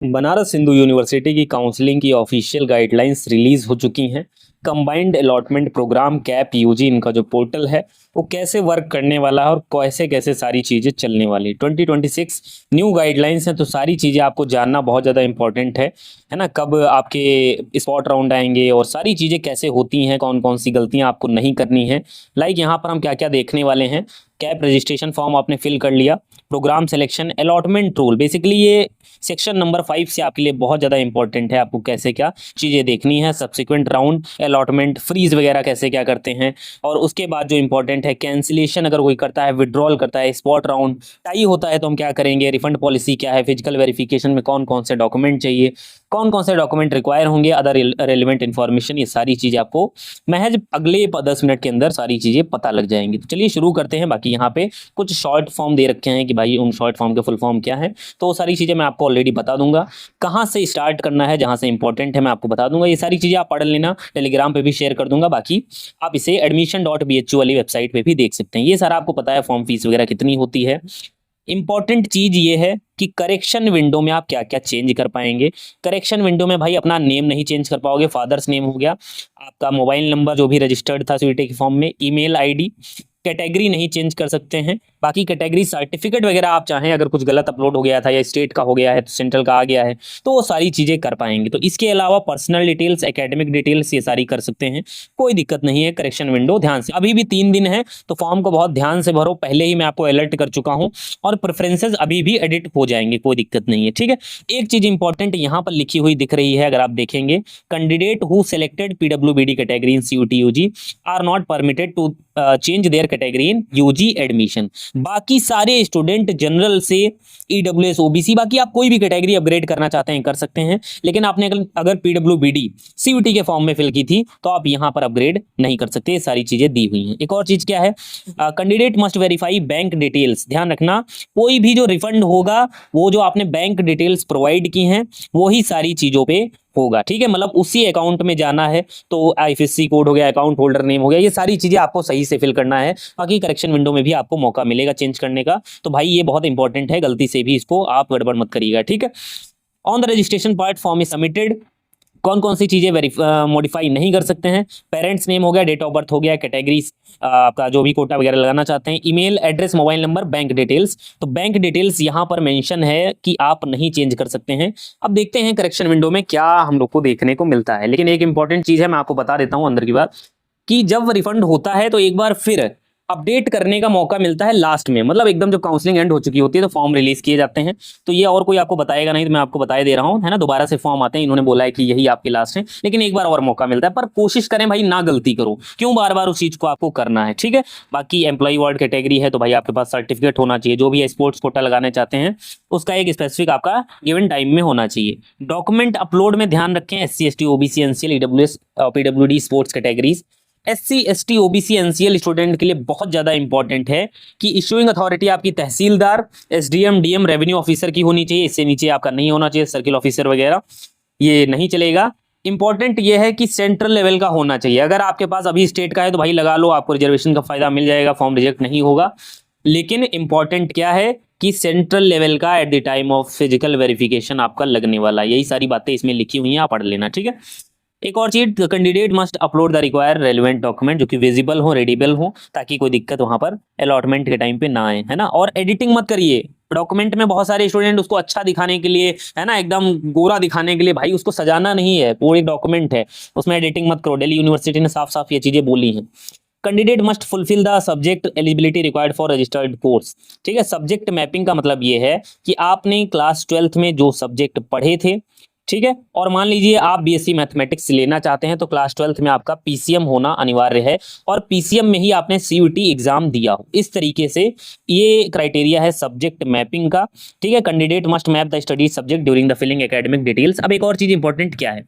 Banaras Hindu university की counselling की official guidelines release हो चुकी हैं। Combined allotment program CAP UG इनका जो पोर्टल है वो कैसे वर्क करने वाला है और कैसे कैसे सारी चीज़ें चलने वाली 2026 न्यू गाइडलाइंस हैं, तो सारी चीज़ें आपको जानना बहुत ज़्यादा इंपॉर्टेंट है ना। कब आपके स्पॉट राउंड आएंगे और सारी चीज़ें कैसे होती हैं, कौन कौन सी गलतियां आपको नहीं करनी है। लाइक यहाँ पर हम क्या क्या देखने वाले हैं। कैप रजिस्ट्रेशन फॉर्म आपने फिल कर लिया, program selection, allotment rule, basically ये सेक्शन नंबर 5 से आपके लिए बहुत ज़्यादा इंपॉर्टेंट है। आपको कैसे क्या चीज़ें देखनी है, सब्सिक्वेंट राउंड, अलॉटमेंट, फ्रीज वगैरह कैसे क्या करते हैं। और उसके बाद जो इंपॉर्टेंट है, कैंसिलेशन अगर कोई करता है, विड्रॉल करता है, स्पॉट राउंड, टाई होता है तो हम क्या करेंगे, रिफंड पॉलिसी क्या है, फिजिकल वेरिफिकेशन में कौन कौन से डॉक्यूमेंट चाहिए, कौन कौन से डॉक्यूमेंट रिक्वायर होंगे, अदर रेलिवेंट इन्फॉर्मेशन, ये सारी चीज़ें आपको महज अगले 10 मिनट के अंदर सारी चीज़ें पता लग जाएंगी। तो चलिए शुरू करते हैं। बाकी यहाँ पे कुछ शॉर्ट फॉर्म दे रखे हैं कि भाई उन शॉर्ट फॉर्म के फुल फॉर्म क्या है, तो वो सारी चीज़ें मैं आपको ऑलरेडी बता दूंगा। कहाँ से स्टार्ट करना है, जहाँ से इंपॉर्टेंट है मैं आपको बता दूंगा। ये सारी चीज़ें आप पढ़ लेना, टेलीग्राम पे भी शेयर कर दूंगा। बाकी आप इसे admission.bhu वाली वेबसाइट पे भी देख सकते हैं। ये सारा आपको पता है, फॉर्म फीस वगैरह कितनी होती है। इंपॉर्टेंट चीज ये है कि करेक्शन विंडो में आप क्या क्या चेंज कर पाएंगे। करेक्शन विंडो में भाई अपना नेम नहीं चेंज कर पाओगे, फादर्स नेम हो गया, आपका मोबाइल नंबर जो भी रजिस्टर्ड था सीयूईटी के फॉर्म में, ईमेल आईडी, कैटेगरी नहीं चेंज कर सकते हैं। बाकी कैटेगरी सर्टिफिकेट वगैरह आप चाहें, अगर कुछ गलत अपलोड हो गया था या स्टेट का हो गया है तो सेंट्रल का आ गया है, तो वो सारी चीज़ें कर पाएंगे। तो इसके अलावा पर्सनल डिटेल्स, एकेडमिक डिटेल्स, ये सारी कर सकते हैं, कोई दिक्कत नहीं है। करेक्शन विंडो ध्यान से, अभी भी 3 दिन है तो फॉर्म को बहुत ध्यान से भरो, पहले ही मैं आपको अलर्ट कर चुका हूँ। और प्रेफरेंसेस अभी भी एडिट हो जाएंगे, कोई दिक्कत नहीं है, ठीक है। एक चीज इंपॉर्टेंट यहाँ पर लिखी हुई दिख रही है, अगर आप देखेंगे, candidate who selected PWBD category in CUET UG are not permitted to change their category in UG admission. बाकी सारे स्टूडेंट जनरल से ईडब्ल्यूएस ओबीसी, बाकी आप कोई भी कैटेगरी अपग्रेड करना चाहते हैं कर सकते हैं, लेकिन आपने अगर पीडब्ल्यूबीडी सीयूटी के फॉर्म में फिल की थी तो आप यहां पर अपग्रेड नहीं कर सकते। ये सारी चीजें दी हुई हैं। एक और चीज क्या है, candidate must verify bank details. ध्यान रखना, कोई भी जो रिफंड होगा वो जो आपने बैंक डिटेल्स प्रोवाइड की हैं वो ही सारी चीजों पे होगा, ठीक है। मतलब उसी अकाउंट में जाना है तो आईएफएससी कोड हो गया, अकाउंट होल्डर नेम हो गया, ये सारी चीजें आपको सही से फिल करना है। बाकी करेक्शन विंडो में भी आपको मौका मिलेगा चेंज करने का, तो भाई ये बहुत इंपॉर्टेंट है, गलती से भी इसको आप गड़बड़ मत करिएगा, ठीक है। On the registration part form is submitted, कौन कौन सी चीजें मॉडिफाई नहीं कर सकते हैं, पेरेंट्स नेम हो गया, डेट ऑफ बर्थ हो गया, कैटेगरीज आपका जो भी कोटा वगैरह लगाना चाहते हैं, email address, mobile number, bank details. तो बैंक डिटेल्स यहाँ पर मेंशन है कि आप नहीं चेंज कर सकते हैं। अब देखते हैं करेक्शन विंडो में क्या हम लोग को देखने को मिलता है। लेकिन एक इंपॉर्टेंट चीज है, मैं आपको बता देता हूँ अंदर की बात, कि जब रिफंड होता है तो एक बार फिर अपडेट करने का मौका मिलता है लास्ट में, मतलब एकदम जब काउंसलिंग एंड हो चुकी होती है तो फॉर्म रिलीज किए जाते हैं। तो ये और कोई आपको बताएगा नहीं, तो मैं आपको बताए दे रहा हूँ, है ना। दोबारा से फॉर्म आते हैं, इन्होंने बोला है कि यही आपके लास्ट है, लेकिन एक बार और मौका मिलता है। पर कोशिश करें भाई, ना गलती करो, क्यों बार बार उस चीज को आपको करना है, ठीक है। बाकी एम्प्लॉय वार्ड कैटेगरी है तो भाई आपके पास सर्टिफिकेट होना चाहिए, जो भी स्पोर्ट्स कोटा लगाने चाहते हैं उसका एक स्पेसिफिक आपका गिवन टाइम में होना चाहिए। डॉक्यूमेंट अपलोड में ध्यान रखें, SC ST OBC NCL EWS PWD sports categories. SC ST OBC NCL student के लिए बहुत ज्यादा इंपॉर्टेंट है कि इशूइंग अथॉरिटी आपकी तहसीलदार, एसडीएम, डीएम, रेवेन्यू ऑफिसर की होनी चाहिए, इससे नीचे आपका नहीं होना चाहिए, सर्किल ऑफिसर वगैरह ये नहीं चलेगा। इंपॉर्टेंट ये है कि सेंट्रल लेवल का होना चाहिए। अगर आपके पास अभी स्टेट का है तो भाई लगा लो, आपको रिजर्वेशन का फायदा मिल जाएगा, फॉर्म रिजेक्ट नहीं होगा। लेकिन इंपॉर्टेंट क्या है कि सेंट्रल लेवल का at the time of physical verification आपका लगने वाला है। यही सारी बातें इसमें लिखी हुई हैं, आप पढ़ लेना, ठीक है। एक और चीज, candidate must upload the require relevant document, जो कि विजिबल हो, रीडेबल हो, ताकि कोई दिक्कत वहां पर अलॉटमेंट के टाइम पे ना आए, है ना। और एडिटिंग मत करिए। डॉक्यूमेंट में बहुत सारे स्टूडेंट उसको अच्छा दिखाने के लिए, है ना, एकदम गोरा दिखाने के लिए, भाई उसको सजाना नहीं है, वो एक डॉक्यूमेंट है, उसमें एडिटिंग मत करो। दिल्ली यूनिवर्सिटी ने साफ साफ ये चीजें बोली हैं। Candidate must fulfil the subject eligibility required for registered course, ठीक है। सब्जेक्ट मैपिंग का मतलब ये है कि आपने क्लास 12th में जो सब्जेक्ट पढ़े थे, ठीक है, और मान लीजिए आप बीएससी मैथमेटिक्स लेना चाहते हैं तो क्लास 12th में आपका पीसीएम होना अनिवार्य है, और पीसीएम में ही आपने सीयूटी एग्जाम दिया हो। इस तरीके से ये क्राइटेरिया है सब्जेक्ट मैपिंग का, ठीक है। Candidate must map the study subject during the filling academic details. अब एक और चीज इंपॉर्टेंट क्या है,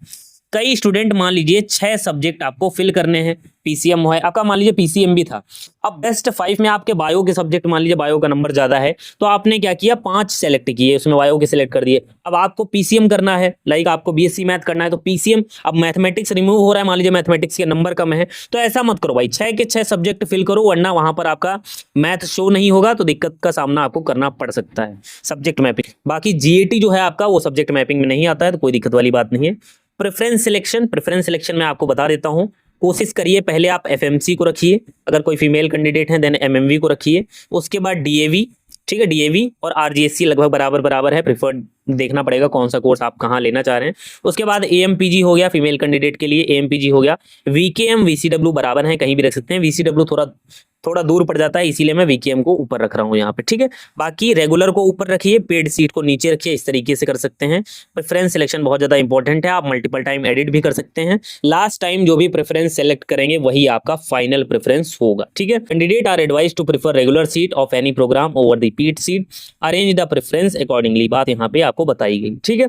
कई स्टूडेंट मान लीजिए 6 सब्जेक्ट आपको फिल करने हैं, पीसीएम है आपका, मान लीजिए पीसीएम भी था। अब बेस्ट 5 में आपके बायो के सब्जेक्ट, मान लीजिए बायो का नंबर ज्यादा है, तो आपने क्या किया, 5 सेलेक्ट किए, उसमें बायो के सिलेक्ट कर दिए। अब आपको पीसीएम करना है, लाइक आपको बीएससी मैथ करना है तो पीसीएम, अब मैथमेटिक्स रिमूव हो रहा है, मान लीजिए मैथमेटिक्स के नंबर कम है, तो ऐसा मत करो भाई, 6 के 6 सब्जेक्ट फिल करो, वरना वहां पर आपका मैथ शो नहीं होगा, तो दिक्कत का सामना आपको करना पड़ सकता है। सब्जेक्ट मैपिंग, बाकी जीएटी जो है आपका वो सब्जेक्ट मैपिंग में नहीं आता है, तो कोई दिक्कत वाली बात नहीं है। प्रेफरेंस सिलेक्शन में आपको बता देता हूं, कोशिश करिए पहले आप एफएमसी को रखिए, अगर कोई फीमेल कैंडिडेट है देन एमएमवी को रखिए, उसके बाद डीएवी, ठीक है, डीएवी और आरजीएससी लगभग बराबर बराबर है, प्रिफर्ड देखना पड़ेगा कौन सा कोर्स आप कहाँ लेना चाह रहे हैं। उसके बाद एएमपीजी हो गया, फीमेल कैंडिडेट के लिए एएमपीजी हो गया, वीकेएम वीसीडब्ल्यू बराबर है, कहीं भी रख सकते हैं, वीसीडब्ल्यू थोड़ा दूर पड़ जाता है, इसीलिए मैं वीकेएम को ऊपर रख रहा हूँ यहाँ पे, ठीक है। बाकी रेगुलर को ऊपर रखिए, पेड सीट को नीचे रखिए, इस तरीके से कर सकते हैं। प्रेफरेंस सिलेक्शन बहुत ज्यादा इंपॉर्टेंट है, आप मल्टीपल टाइम एडिट भी कर सकते हैं, लास्ट टाइम जो भी प्रेफरेंस सेलेक्ट करेंगे वही आपका फाइनल प्रेफरेंस होगा, ठीक है। Candidate are advise to prefer regular seat of any program over the paid seat, arrange the preference accordingly, बात यहाँ पे आपको बताई गई, ठीक है।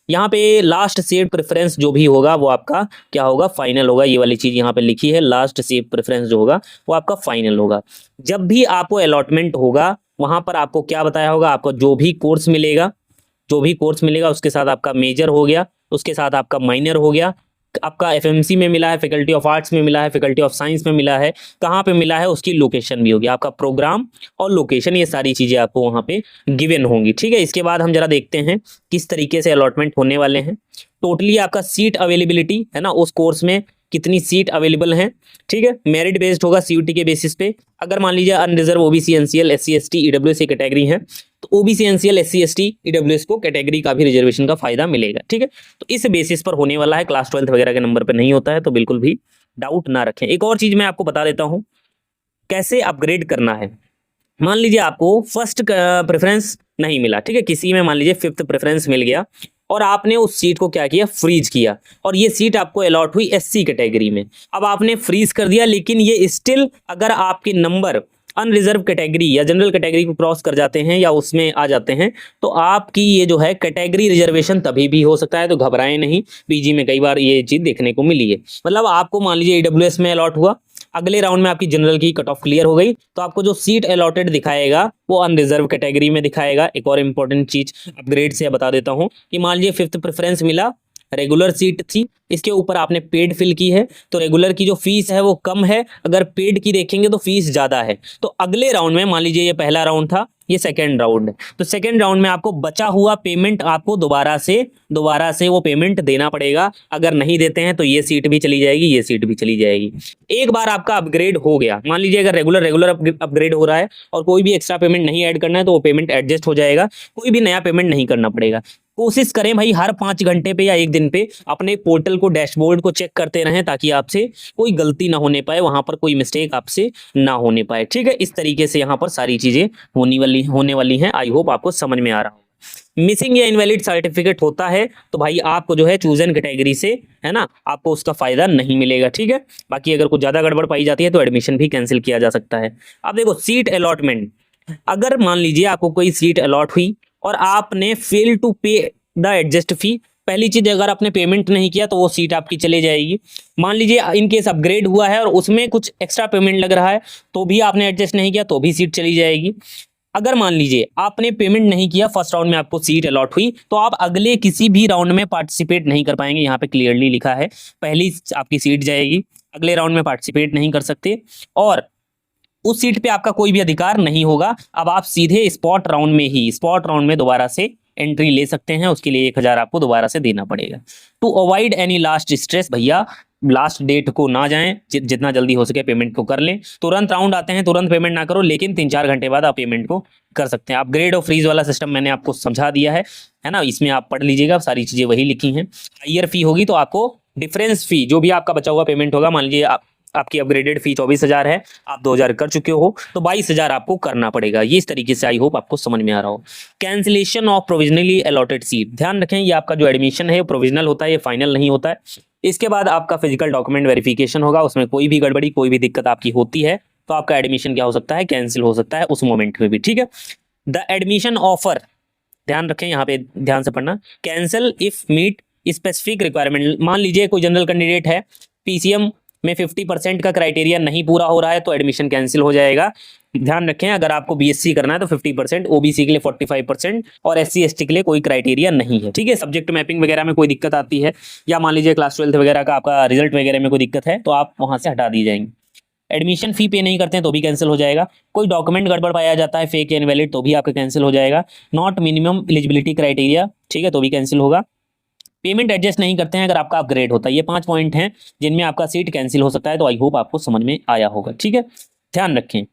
यहाँ पे लास्ट सीट प्रेफरेंस जो भी होगा वो आपका क्या होगा, फाइनल होगा, ये वाली चीज यहाँ पे लिखी है, लास्ट सीट प्रेफरेंस जो होगा वो आपका फाइनल होगा। जब भी आपको अलॉटमेंट होगा वहां पर आपको क्या बताया होगा, आपको जो भी कोर्स मिलेगा उसके साथ आपका मेजर हो गया, उसके साथ आपका माइनर हो गया, आपका एफएमसी में मिला है, फैकल्टी ऑफ आर्ट्स में मिला है, फैकल्टी ऑफ साइंस में मिला है, कहाँ पे मिला है उसकी लोकेशन भी होगी, आपका प्रोग्राम और लोकेशन, ये सारी चीजें आपको वहाँ पे गिवन होंगी, ठीक है। इसके बाद हम जरा देखते हैं किस तरीके से अलॉटमेंट होने वाले हैं। टोटली आपका सीट अवेलेबिलिटी है ना, उस कोर्स में कितनी सीट अवेलेबल हैं, ठीक है। मेरिट बेस्ड होगा सीयूटी के बेसिस पे, अगर मान लीजिए unreserve OBC NCL SC ST EWS category है तो OBC NCL SC ST EWS को कैटेगरी का भी रिजर्वेशन का फायदा मिलेगा, ठीक है। तो इस बेसिस पर होने वाला है, क्लास 12 वगैरह के नंबर पर नहीं होता है, तो बिल्कुल भी डाउट ना रखें। एक और चीज मैं आपको बता देता हूं कैसे अपग्रेड करना है। मान लीजिए आपको फर्स्ट प्रेफरेंस नहीं मिला, ठीक है, किसी में मान लीजिए 5th प्रेफरेंस मिल गया और आपने उस सीट को क्या किया, फ्रीज किया, और ये सीट आपको अलॉट हुई एससी कैटेगरी में। अब आपने फ्रीज कर दिया, लेकिन ये स्टिल अगर आपके नंबर अनरिजर्व कैटेगरी या जनरल कैटेगरी को क्रॉस कर जाते हैं या उसमें आ जाते हैं, तो आपकी ये जो है कैटेगरी रिजर्वेशन तभी भी हो सकता है, तो घबराएं नहीं। पीजी में कई बार ये चीज देखने को मिली है, मतलब आपको मान लीजिए ईडब्ल्यूएस में अलॉट हुआ, अगले राउंड में आपकी जनरल की कट ऑफ क्लियर हो गई, तो आपको जो सीट अलॉटेड दिखाएगा वो अनरिजर्व कैटेगरी में दिखाएगा। एक और इंपॉर्टेंट चीज अपग्रेड से बता देता हूं कि मान लीजिए 5th प्रेफरेंस मिला, रेगुलर सीट थी, इसके ऊपर आपने पेड फिल की है, तो रेगुलर की जो फीस है वो कम है, अगर पेड की देखेंगे तो फीस ज्यादा है। तो अगले राउंड में मान लीजिए ये पहला राउंड था, ये सेकेंड राउंड है, तो सेकेंड राउंड में आपको बचा हुआ पेमेंट आपको दोबारा से वो पेमेंट देना पड़ेगा। अगर नहीं देते हैं तो ये सीट भी चली जाएगी, ये सीट भी चली जाएगी। एक बार आपका अपग्रेड हो गया, मान लीजिए अगर रेगुलर अपग्रेड हो रहा है और कोई भी एक्स्ट्रा पेमेंट नहीं ऐड करना है तो वो पेमेंट एडजस्ट हो जाएगा, कोई भी नया पेमेंट नहीं करना पड़ेगा। कोशिश करें भाई हर 5 घंटे पे या 1 दिन पे अपने पोर्टल को, डैशबोर्ड को चेक करते रहें, ताकि आपसे कोई गलती ना होने पाए, वहां पर कोई मिस्टेक आपसे ना होने पाए, ठीक है। इस तरीके से यहाँ पर सारी चीजें होने वाली हैं। आई होप आपको समझ में आ रहा हो। मिसिंग या इनवैलिड सर्टिफिकेट होता है तो भाई आपको जो है चूजन कैटेगरी से, है ना, आपको उसका फायदा नहीं मिलेगा, ठीक है। बाकी अगर कुछ ज्यादा गड़बड़ पाई जाती है तो एडमिशन भी कैंसिल किया जा सकता है। अब देखो सीट अलॉटमेंट, अगर मान लीजिए आपको कोई सीट अलॉट हुई और आपने फेल टू पे द एडजस्ट फी, पहली चीज अगर आपने पेमेंट नहीं किया तो वो सीट आपकी चली जाएगी। मान लीजिए इन केस अपग्रेड हुआ है और उसमें कुछ एक्स्ट्रा पेमेंट लग रहा है तो भी आपने एडजस्ट नहीं किया तो भी सीट चली जाएगी। अगर मान लीजिए आपने पेमेंट नहीं किया, फर्स्ट राउंड में आपको सीट अलॉट हुई, तो आप अगले किसी भी राउंड में पार्टिसिपेट नहीं कर पाएंगे। यहाँ पे क्लियरली लिखा है, पहली आपकी सीट जाएगी, अगले राउंड में पार्टिसिपेट नहीं कर सकते और उस सीट पे आपका कोई भी अधिकार नहीं होगा। अब आप सीधे स्पॉट राउंड में दोबारा से एंट्री ले सकते हैं, उसके लिए 1000 आपको दोबारा से देना पड़ेगा। To avoid any last stress, भैया लास्ट डेट को ना जाएं, जितना जल्दी हो सके पेमेंट को कर लें। तुरंत राउंड आते हैं, तुरंत पेमेंट ना करो, लेकिन 3-4 घंटे बाद आप पेमेंट को कर सकते हैं। अपग्रेड और फ्रीज वाला सिस्टम मैंने आपको समझा दिया है ना, इसमें आप पढ़ लीजिएगा, सारी चीजें वही लिखी हैं। हायर फी होगी तो आपको डिफरेंस फी, जो भी आपका बचा हुआ पेमेंट होगा, मान लीजिए आपकी अपग्रेडेड फी 24,000 है, आप 2,000 कर चुके हो तो 22,000 आपको करना पड़ेगा। ये इस तरीके से आई होप आपको समझ में आ रहा हो। Cancellation of provisionally allotted seat, ध्यान रखें ये आपका जो एडमिशन है प्रोविजनल होता है, ये फाइनल नहीं होता है। इसके बाद आपका फिजिकल डॉक्यूमेंट वेरिफिकेशन होगा, उसमें कोई भी गड़बड़ी, कोई भी दिक्कत आपकी होती है तो आपका एडमिशन क्या हो सकता है, कैंसिल हो सकता है उस मोमेंट में भी, ठीक है। द एडमिशन ऑफर, ध्यान रखें यहाँ पे, ध्यान से पढ़ना, cancel if meet specific requirement, मान लीजिए कोई जनरल कैंडिडेट है, पीसीएम में 50% का क्राइटेरिया नहीं पूरा हो रहा है तो एडमिशन कैंसिल हो जाएगा। ध्यान रखें, अगर आपको बीएससी करना है तो 50%, ओबीसी के लिए 45% और एससी एसटी के लिए कोई क्राइटेरिया नहीं है। ठीक है, सब्जेक्ट मैपिंग वगैरह में कोई दिक्कत आती है या मान लीजिए क्लास 12 वगैरह का आपका रिजल्ट वगैरह में कोई दिक्कत है तो आप वहां से हटा दी जाएंगे। एडमिशन फी पे नहीं करते हैं तो भी कैंसिल हो जाएगा। कोई डॉक्यूमेंट गड़बड़ पाया जाता है, फेक या इनवैलिड, तो भी आपका कैंसिल हो जाएगा। नॉट मिनिमम एलिजिबिलिटी क्राइटेरिया, ठीक है, तो भी कैंसिल होगा। पेमेंट एडजस्ट नहीं करते हैं अगर आपका अपग्रेड होता है। ये 5 पॉइंट हैं जिनमें आपका सीट कैंसिल हो सकता है। तो आई होप आपको समझ में आया होगा। ठीक है, ध्यान रखें।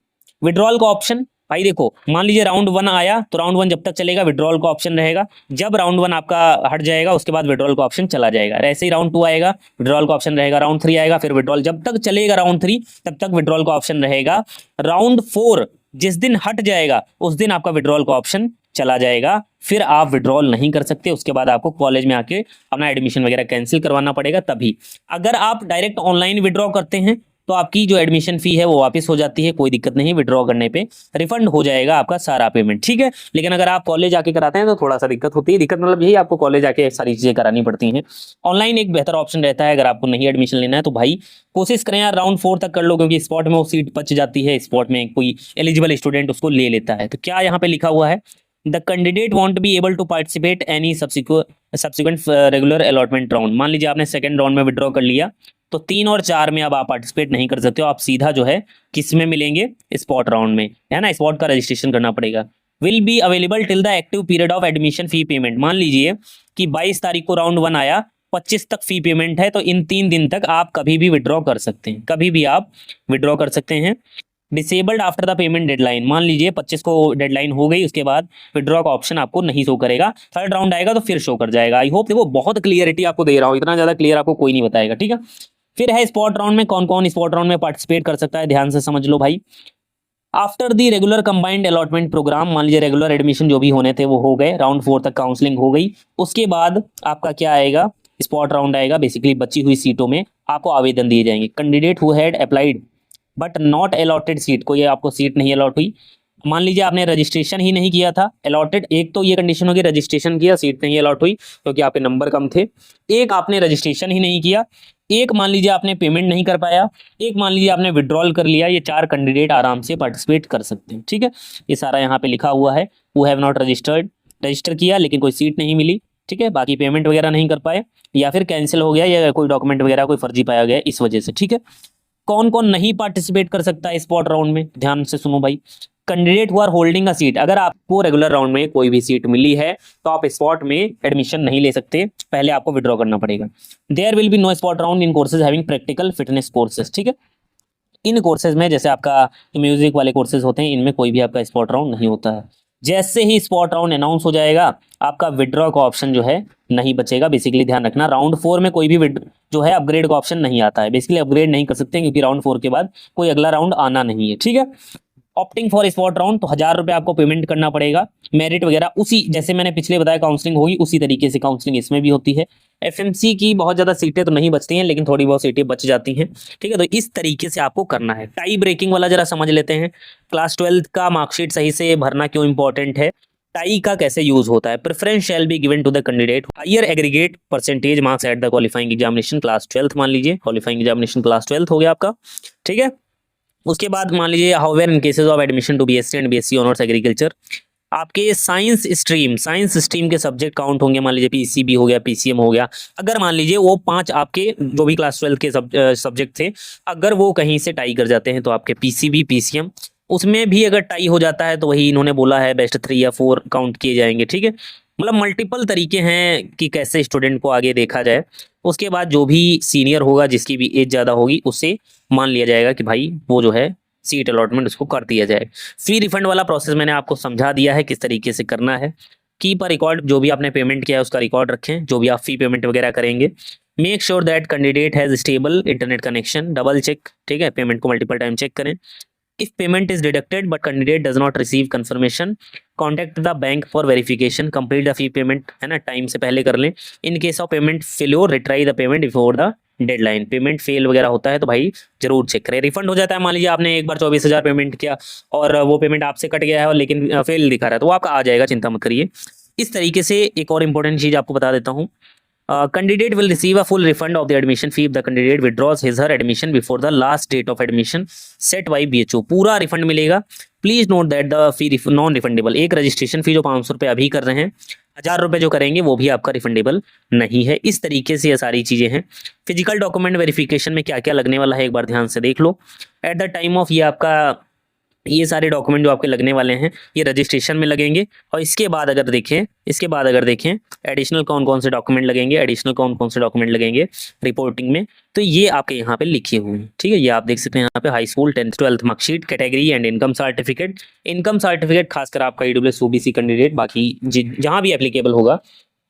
विड्रॉल का ऑप्शन, भाई देखो, मान लीजिए राउंड 1 आया तो राउंड 1 जब तक चलेगा विड्रॉल का ऑप्शन रहेगा। जब राउंड 1 आपका हट जाएगा उसके बाद विड्रॉल का ऑप्शन चला जाएगा। ऐसे ही राउंड 2 आएगा, विड्रॉल का ऑप्शन रहेगा। राउंड 3 आएगा, फिर विड्रॉल। जब तक चलेगा राउंड 3 तब तक विड्रॉल का ऑप्शन रहेगा। राउंड 4 जिस दिन हट जाएगा उस दिन आपका विड्रॉल का ऑप्शन चला जाएगा, फिर आप विड्रॉल नहीं कर सकते। उसके बाद आपको कॉलेज में आके अपना एडमिशन वगैरह कैंसिल करवाना पड़ेगा तभी। अगर आप डायरेक्ट ऑनलाइन विड्रॉ करते हैं तो आपकी जो एडमिशन फी है वो वापस हो जाती है, कोई दिक्कत नहीं, विड्रॉ करने पे रिफंड हो जाएगा आपका सारा पेमेंट। ठीक है, लेकिन अगर आप कॉलेज आके कराते हैं तो थोड़ा सा दिक्कत होती है। दिक्कत मतलब यही, आपको कॉलेज आके सारी चीजें करानी पड़ती हैं। ऑनलाइन एक बेहतर ऑप्शन रहता है। अगर आपको नहीं एडमिशन लेना है तो भाई कोशिश करें यार राउंड 4 तक कर लो, क्योंकि स्पॉट में वो सीट बच जाती है। स्पॉट में कोई एलिजिबल स्टूडेंट उसको ले लेता है। तो क्या यहाँ पे लिखा हुआ है, the candidate won't be able to participate any subsequent regular allotment round. मान लीजिए आपने सेकंड राउंड में विड्रॉ कर लिया तो 3 और 4 में अब आप पार्टिसिपेट नहीं कर सकते हो। आप सीधा जो है किस में मिलेंगे, स्पॉट राउंड में, है ना। स्पॉट का रजिस्ट्रेशन करना पड़ेगा। Will be available till the active period of admission fee payment. मान लीजिए कि 22 तारीख को राउंड 1 आया, 25 तक फी पेमेंट है, तो इन 3 दिन तक आप कभी भी विड्रॉ कर सकते हैं, कभी भी आप विड्रॉ कर सकते हैं। Disabled after the payment deadline, मान लीजिए 25 को डेडलाइन हो गई, उसके बाद विड्रॉ का ऑप्शन आपको नहीं शो करेगा। थर्ड राउंड आएगा तो फिर शो कर जाएगा। आई होप देखो बहुत क्लियरिटी आपको दे रहा हूँ, इतना ज्यादा क्लियर आपको कोई नहीं बताएगा। ठीक है, फिर है स्पॉट राउंड में। कौन कौन स्पॉट राउंड में पार्टिसिपेट कर सकता है, ध्यान से समझ लो भाई। After the regular combined allotment program, मान लीजिए रेगुलर एडमिशन जो भी होने थे वो हो गए, राउंड 4 तक काउंसलिंग हो गई, उसके बाद आपका क्या आएगा, स्पॉट राउंड आएगा। बेसिकली बची हुई सीटों में आपको आवेदन दिए जाएंगे। Candidate who had applied but not allotted seat, कोई आपको सीट नहीं अलॉट हुई। मान लीजिए आपने रजिस्ट्रेशन ही नहीं किया था, अलॉटेड, एक तो ये कंडीशन होगी रजिस्ट्रेशन किया, सीट नहीं अलॉट हुई क्योंकि आपके नंबर कम थे। एक आपने रजिस्ट्रेशन ही नहीं किया, एक मान लीजिए आपने पेमेंट नहीं कर पाया, एक मान लीजिए आपने विड्रॉल कर लिया। ये 4 कैंडिडेट आराम से पार्टिसिपेट कर सकते हैं। ठीक है, ये सारा यहाँ पे लिखा हुआ है। Who have not registered, register किया लेकिन कोई सीट नहीं मिली, ठीक है, बाकी पेमेंट वगैरह नहीं कर पाए, या फिर कैंसिल हो गया, या कोई डॉक्यूमेंट वगैरह कोई फर्जी पाया गया इस वजह से। ठीक है, कौन कौन नहीं पार्टिसिपेट कर सकता है स्पॉट राउंड में, ध्यान से सुनो भाई। Candidate who are holding a seat, अगर आपको रेगुलर राउंड में कोई भी सीट मिली है तो आप स्पॉट में एडमिशन नहीं ले सकते, पहले आपको विड्रॉ करना पड़ेगा। There will be no spot round in courses having practical fitness courses. ठीक है, इन कोर्सेज में जैसे आपका म्यूजिक वाले कोर्सेज होते हैं, इनमें कोई भी आपका स्पॉट राउंड नहीं होता है। जैसे ही स्पॉट राउंड अनाउंस हो जाएगा आपका विड्रॉ का ऑप्शन जो है नहीं बचेगा। बेसिकली ध्यान रखना, राउंड 4 में कोई भी जो है अपग्रेड का ऑप्शन नहीं आता है। बेसिकली अपग्रेड नहीं कर सकते क्योंकि राउंड 4 के बाद कोई अगला राउंड आना नहीं है। ठीक है, ऑप्टिंग फॉर स्पॉट राउंड तो 1000 रुपये आपको पेमेंट करना पड़ेगा। मेरिट वगैरह उसी जैसे मैंने पिछले बताया काउंसलिंग होगी उसी तरीके से काउंसलिंग इसमें भी होती है। एफएमसी की बहुत ज़्यादा सीटें तो नहीं बचती हैं लेकिन थोड़ी बहुत सीटें बच जाती हैं। ठीक है, तो इस तरीके से आपको करना है। टाई ब्रेकिंग वाला जरा समझ लेते हैं। क्लास 12 का मार्कशीट सही से भरना क्यों इंपॉर्टेंट है, टाई का कैसे यूज होता है। Preference shall be given to the candidate higher aggregate percentage marks at the qualifying examination class 12। मान लीजिए क्वालिफाइंग एग्जामिनेशन क्लास 12 हो गया आपका। ठीक है, उसके बाद मान लीजिए however in cases of admission to BSc and BSc honours agriculture, आपके साइंस स्ट्रीम के सब्जेक्ट काउंट होंगे। मान लीजिए पीसीबी हो गया, पीसीएम हो गया। अगर मान लीजिए वो 5 आपके जो भी क्लास 12 के सब्जेक्ट थे, अगर वो कहीं से टाई कर जाते हैं तो आपके पीसीबी पीसीएम उसमें भी अगर टाई हो जाता है तो वही इन्होंने बोला है बेस्ट 3 या 4 काउंट किए जाएंगे। ठीक है, मतलब मल्टीपल तरीके हैं कि कैसे स्टूडेंट को आगे देखा जाए। उसके बाद जो भी सीनियर होगा, जिसकी भी एज ज़्यादा होगी, उससे मान लिया जाएगा कि भाई वो जो है सीट अलॉटमेंट उसको कर दिया जाए। फ्री रिफंड वाला प्रोसेस मैंने आपको समझा दिया है किस तरीके से करना है। कीप अ रिकॉर्ड, जो भी आपने पेमेंट किया है उसका रिकॉर्ड रखें, जो भी आप फी पेमेंट वगैरह करेंगे। Make sure that candidate has stable internet connection, double check, ठीक है, पेमेंट को मल्टीपल टाइम चेक करें। If payment is deducted but candidate does not receive confirmation, contact the bank for verification, complete the fee payment, है ना, time से पहले कर लें। In case of payment failure retry the payment before the deadline. Payment fail वगैरह होता है तो भाई जरूर चेक करें। रिफंड हो जाता है, मान लीजिए आपने एक बार 24,000 पेमेंट किया और वो पेमेंट आपसे कट गया है और लेकिन फेल दिखा रहा है तो वो आपका आ जाएगा, चिंता मत करिए। इस तरीके से एक और इम्पोर्टेंट चीज़ आपको बता देता हूँ, candidate will receive a full refund of the admission fee if the candidate withdraws his her admission before the last date of admission set by BHO। पूरा रिफंड मिलेगा। Please note that the fee non refundable. एक registration fee जो 500 रुपये अभी कर रहे हैं, 1000 रुपये जो करेंगे वो भी आपका रिफंडेबल नहीं है। इस तरीके से ये सारी चीजें हैं। फिजिकल डॉक्यूमेंट वेरिफिकेशन में क्या क्या लगने वाला है एक बार ध्यान से देख लो। एट द टाइम ऑफ ये आपका ये सारे डॉक्यूमेंट जो आपके लगने वाले हैं ये रजिस्ट्रेशन में लगेंगे। और इसके बाद अगर देखें एडिशनल कौन कौन से डॉक्यूमेंट लगेंगे लगेंगे रिपोर्टिंग में, तो ये आपके यहाँ पे लिखे हुए हैं। ठीक है, ये आप देख सकते हैं यहाँ पे high school 10th 12th marksheet, category and income certificate खासकर आपका EWS OBC कैंडिडेट, बाकी जहाँ भी एप्लीकेबल होगा।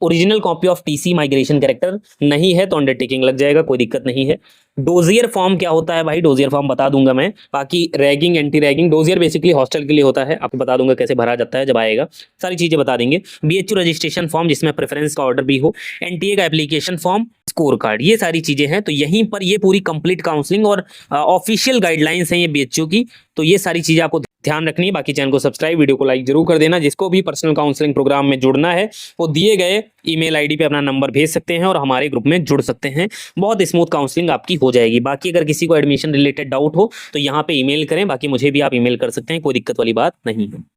Original copy of TC migration character नहीं है तो अंडरटेकिंग लग जाएगा, कोई दिक्कत नहीं है। डोजियर फॉर्म क्या होता है भाई, डोजियर फॉर्म बता दूंगा मैं। बाकी ragging, anti ragging, dossier basically hostel के लिए होता है, आपको बता दूंगा कैसे भरा जाता है जब आएगा, सारी चीजें बता देंगे। BHU रजिस्ट्रेशन फॉर्म जिसमें प्रेफरेंस का ऑर्डर भी हो, NTA का एप्लीकेशन फॉर्म, स्कोर कार्ड, ये सारी चीजें हैं। तो यहीं पर ये पूरी कंप्लीट काउंसलिंग और ऑफिशियल गाइडलाइंस हैं ये BHU की, तो ये सारी चीजें आपको ध्यान रखनी है। बाकी चैनल को सब्सक्राइब, वीडियो को लाइक जरूर कर देना। जिसको भी पर्सनल काउंसलिंग प्रोग्राम में जुड़ना है वो दिए गए ईमेल आईडी पे अपना नंबर भेज सकते हैं और हमारे ग्रुप में जुड़ सकते हैं। बहुत स्मूथ काउंसलिंग आपकी हो जाएगी। बाकी अगर किसी को एडमिशन रिलेटेड डाउट हो तो यहाँ पे ईमेल करें, बाकी मुझे भी आप ईमेल कर सकते हैं, कोई दिक्कत वाली बात नहीं है।